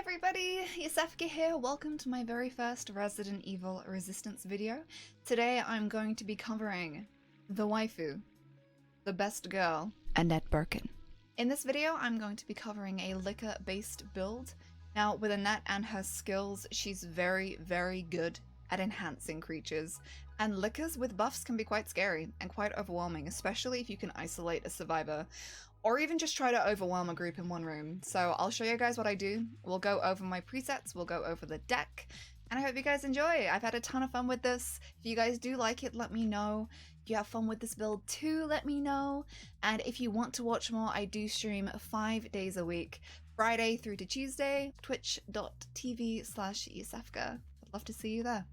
everybody, iosefka here. Welcome to my very first Resident Evil Resistance video. Today I'm going to be covering the waifu, the best girl, Annette Birkin. In this video I'm going to be covering a LICKER based build. Now with Annette and her skills, she's very good at enhancing creatures, and LICKERs with buffs can be quite scary and quite overwhelming, especially if you can isolate a survivor or even just try to overwhelm a group in one room. So I'll show you guys what I do. We'll go over my presets, we'll go over the deck, and I hope you guys enjoy. I've had a ton of fun with this. If you guys do like it, let me know. If you have fun with this build too, let me know. And if you want to watch more, I do stream 5 days a week, Friday through to Tuesday, twitch.tv/iosefka. I'd love to see you there.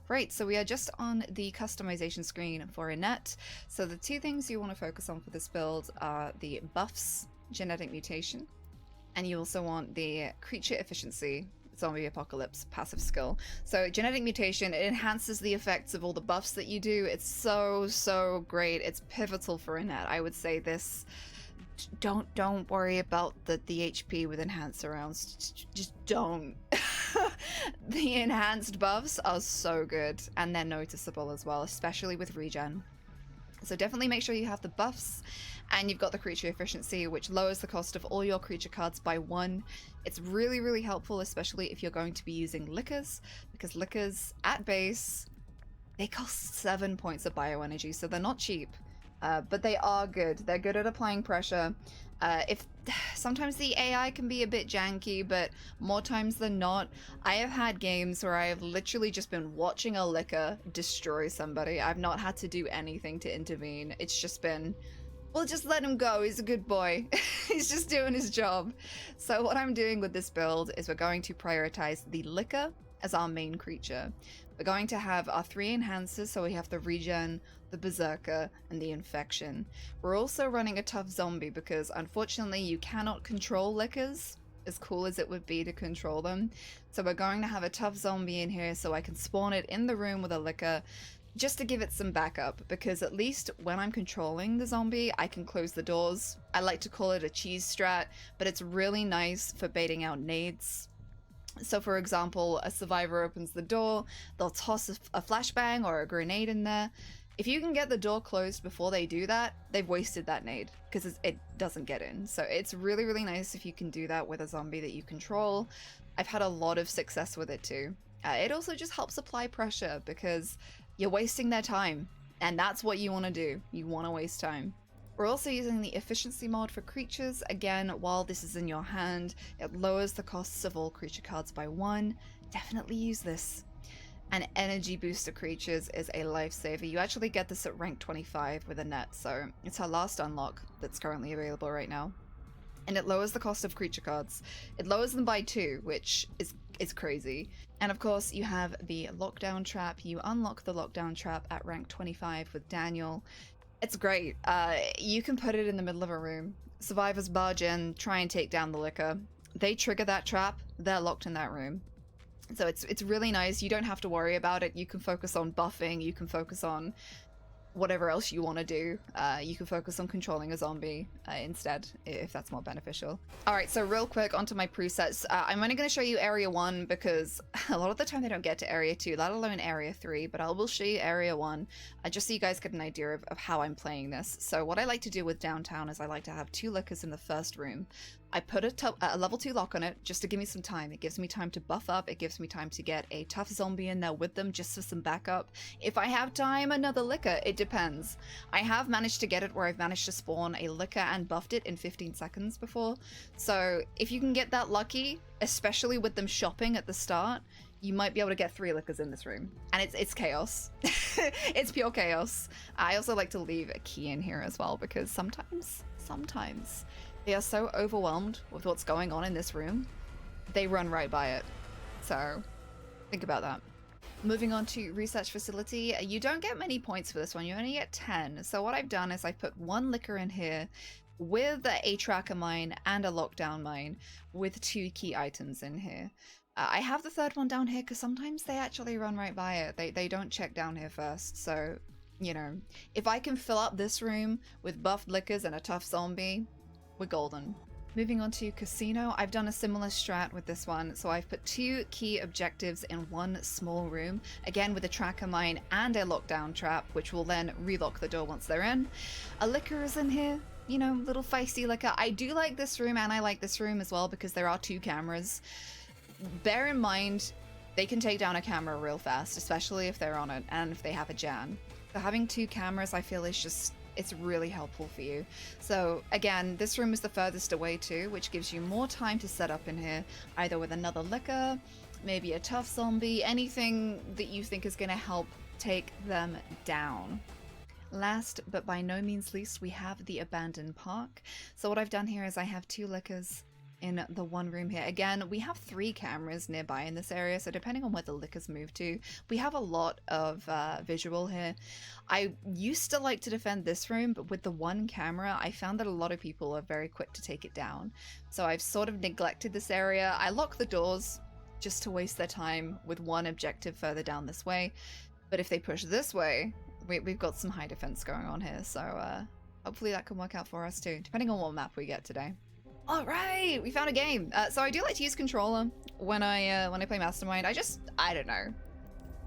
Right, so we are just on the customization screen for Annette. So the two things you want to focus on for this build are the buffs, genetic mutation, and you also want the creature efficiency, zombie apocalypse, passive skill. So genetic mutation, it enhances the effects of all the buffs that you do. It's so great. It's pivotal for Annette. I would say this. Don't worry about the HP with enhanced rounds. Just don't. The enhanced buffs are so good, and they're noticeable as well, especially with regen. So definitely make sure you have the buffs, and you've got the creature efficiency, which lowers the cost of all your creature cards by 1. It's really helpful, especially if you're going to be using lickers, because lickers at base, they cost 7 points of bioenergy, so they're not cheap. But they are good. They're good at applying pressure. If sometimes the AI can be a bit janky, but more times than not, I have had games where I have literally just been watching a licker destroy somebody. I've not had to do anything to intervene. It's just been, well, just let him go. He's a good boy. He's just doing his job. So what I'm doing with this build is we're going to prioritize the licker as our main creature. We're going to have our 3 enhancers, so we have the regen, the berserker, and the infection. We're also running a tough zombie because unfortunately you cannot control lickers, as cool as it would be to control them. So we're going to have a tough zombie in here so I can spawn it in the room with a licker just to give it some backup, because at least when I'm controlling the zombie, I can close the doors. I like to call it a cheese strat, but it's really nice for baiting out nades. So for example, a survivor opens the door, they'll toss a flashbang or a grenade in there. If you can get the door closed before they do that, they've wasted that nade because it doesn't get in. So it's really nice if you can do that with a zombie that you control. I've had a lot of success with it too. It also just helps apply pressure because you're wasting their time, and that's what you want to do. You want to waste time. We're also using the efficiency mod for creatures. Again, while this is in your hand, it lowers the costs of all creature cards by 1. Definitely use this. And energy booster creatures is a lifesaver. You actually get this at rank 25 with Annette, so it's her last unlock that's currently available right now. And it lowers the cost of creature cards. It lowers them by 2, which is crazy. And of course, you have the lockdown trap. You unlock the lockdown trap at rank 25 with Daniel. It's great. You can put it in the middle of a room. Survivors barge in, try and take down the licker. They trigger that trap, they're locked in that room. So it's really nice. You don't have to worry about it. You can focus on buffing, you can focus on whatever else you want to do. You can focus on controlling a zombie instead, if that's more beneficial. Alright, so real quick onto my presets. I'm only going to show you area 1 because a lot of the time they don't get to area 2, let alone area 3, but I will show you area 1 just so you guys get an idea of how I'm playing this. So what I like to do with downtown is I like to have 2 lickers in the first room. I put a level 2 lock on it just to give me some time. It gives me time to buff up. It gives me time to get a tough zombie in there with them just for some backup. If I have time, another licker. It depends. I have managed to get it where I've managed to spawn a licker and buffed it in 15 seconds before. So if you can get that lucky, especially with them shopping at the start, you might be able to get 3 lickers in this room. And it's chaos. It's pure chaos. I also like to leave a key in here as well because sometimes they are so overwhelmed with what's going on in this room, they run right by it. So think about that. Moving on to research facility, you don't get many points for this one, you only get 10. So what I've done is I put 1 licker in here with a tracker mine and a lockdown mine with 2 key items in here. I have the 3rd one down here because sometimes they actually run right by it. They don't check down here first. So, you know, if I can fill up this room with buffed lickers and a tough zombie, we're golden. Moving on to casino, I've done a similar strat with this one. So I've put 2 key objectives in one small room, again with a tracker mine and a lockdown trap, which will then relock the door once they're in. A licker is in here, you know, little feisty licker. I do like this room and I like this room as well because there are 2 cameras. Bear in mind, they can take down a camera real fast, especially if they're on it and if they have a Jan. So having 2 cameras, I feel, is just, it's really helpful for you. So again, this room is the furthest away too, which gives you more time to set up in here, either with another licker, maybe a tough zombie, anything that you think is going to help take them down. Last but by no means least, we have the abandoned park. So what I've done here is I have 2 lickers in the one room here. Again, we have 3 cameras nearby in this area, so depending on where the lickers move to, we have a lot of visual here. I used to like to defend this room, but with the 1 camera, I found that a lot of people are very quick to take it down. So I've sort of neglected this area. I lock the doors just to waste their time with 1 objective further down this way. But if they push this way, we've got some high defense going on here, so hopefully that can work out for us too, depending on what map we get today. All right, we found a game. So I do like to use controller when I play Mastermind. I don't know.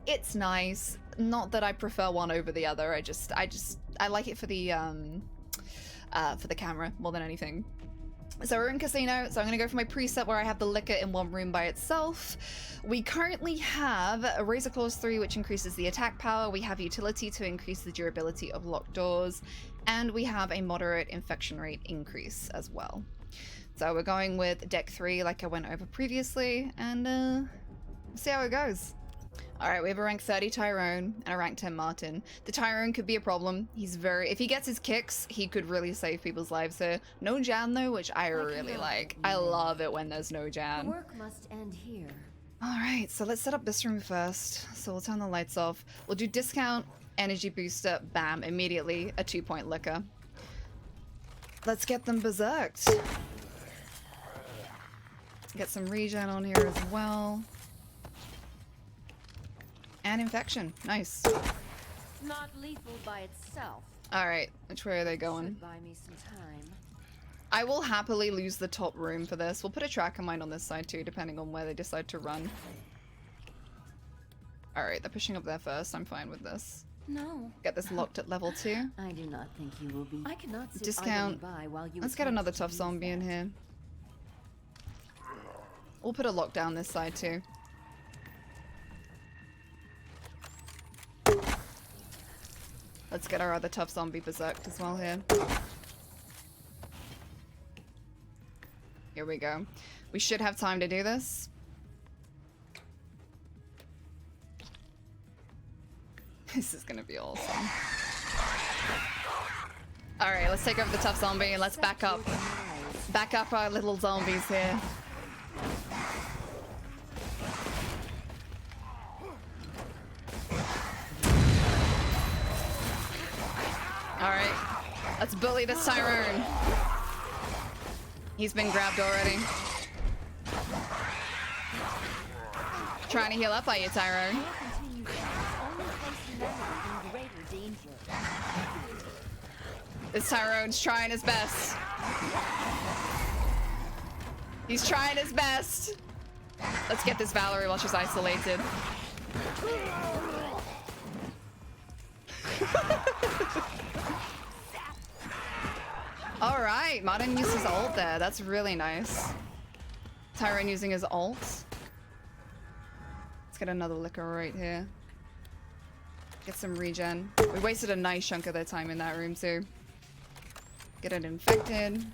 It's nice. Not that I prefer one over the other. I like it for the camera more than anything. So we're in casino, so I'm gonna go for my preset where I have the licker in one room by itself. We currently have a Razor Claws 3, which increases the attack power. We have utility to increase the durability of locked doors, and we have a moderate infection rate increase as well. So we're going with deck 3 like I went over previously, and we'll see how it goes. Alright, we have a rank 30 Tyrone and a rank 10 Martin. The Tyrone could be a problem. If he gets his kicks, he could really save people's lives here. No Jan though, which I really like. I love it when there's no Jan. The work must end here. Alright, so let's set up this room first. So we'll turn the lights off. We'll do discount, energy booster, bam, immediately a 2-point licker. Let's get them berserked. Get some regen on here as well. And infection. Nice. Not lethal by itself. Alright, which way are they going? Should buy me some time. I will happily lose the top room for this. We'll put a tracker mine on this side too, depending on where they decide to run. Alright, they're pushing up there first. I'm fine with this. No. Get this locked at level 2. I do not think you will be. I cannot sit Discount. by while you Let's get another tough zombie in here. We'll put a lockdown this side too. Let's get our other tough zombie berserked as well here. Here we go. We should have time to do this. This is gonna be awesome. Alright, let's take over the tough zombie and let's back up. Back up our little zombies here. Alright, let's bully this Tyrone. He's been grabbed already. Trying to heal up, are you, Tyrone? This Tyrone's trying his best. He's trying his best. Let's get this Valerie while she's isolated. Alright, Martin used his ult there. That's really nice. Tyrone using his ult. Let's get another licker right here. Get some regen. We wasted a nice chunk of their time in that room too. Get it infected.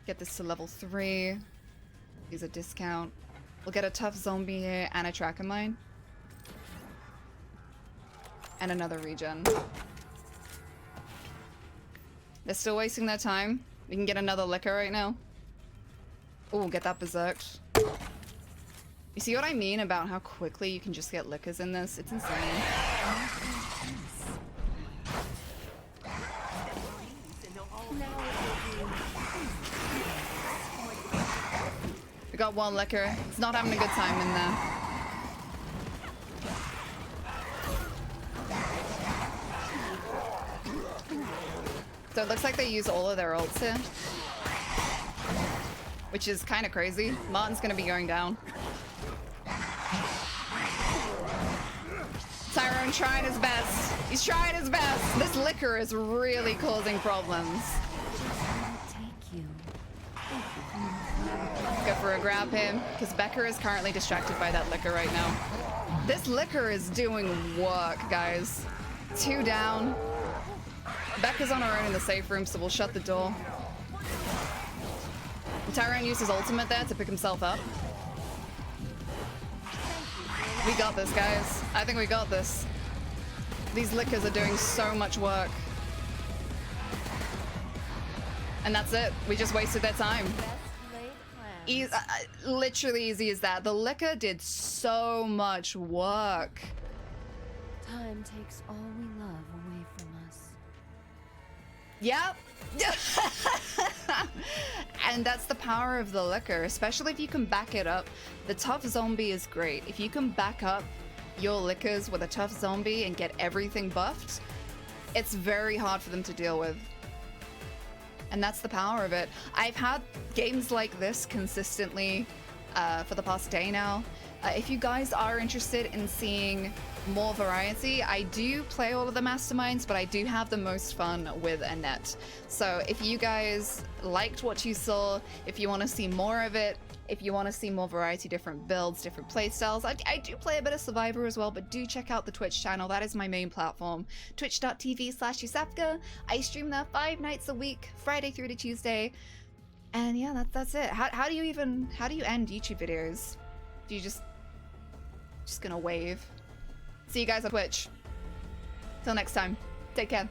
Get this to level 3. Use a discount. We'll get a tough zombie here and a tracker mine. And another regen. They're still wasting their time. We can get another licker right now. Oh, get that berserked. You see what I mean about how quickly you can just get lickers in this? It's insane. We got one licker. It's not having a good time in there. So it looks like they use all of their ults here, which is kind of crazy. Martin's gonna be going down. Tyrone trying his best. He's trying his best. This Licker is really causing problems. Go for a grab him, because Becker is currently distracted by that Licker right now. This Licker is doing work, guys. 2 down. Becca's on her own in the safe room, so we'll shut the door. Tyrone used his ultimate there to pick himself up. We got this, guys. I think we got this. These Lickers are doing so much work. And that's it. We just wasted their time. Literally easy as that. The Licker did so much work. Time takes all we love away from us. Yep. And that's the power of the Licker, especially if you can back it up. The tough zombie is great. If you can back up your Lickers with a tough zombie and get everything buffed, it's very hard for them to deal with. And that's the power of it. I've had games like this consistently for the past day now. If you guys are interested in seeing more variety, I do play all of the masterminds, but I do have the most fun with Annette. So if you guys liked what you saw, if you want to see more of it, if you want to see more variety, different builds, different playstyles, I do play a bit of Survivor as well, but do check out the Twitch channel. That is my main platform, twitch.tv/iosefka. I stream there 5 nights a week, Friday through to Tuesday. And yeah, that's it. How do you end YouTube videos? Do you just gonna wave? See you guys on Twitch. Till next time, take care.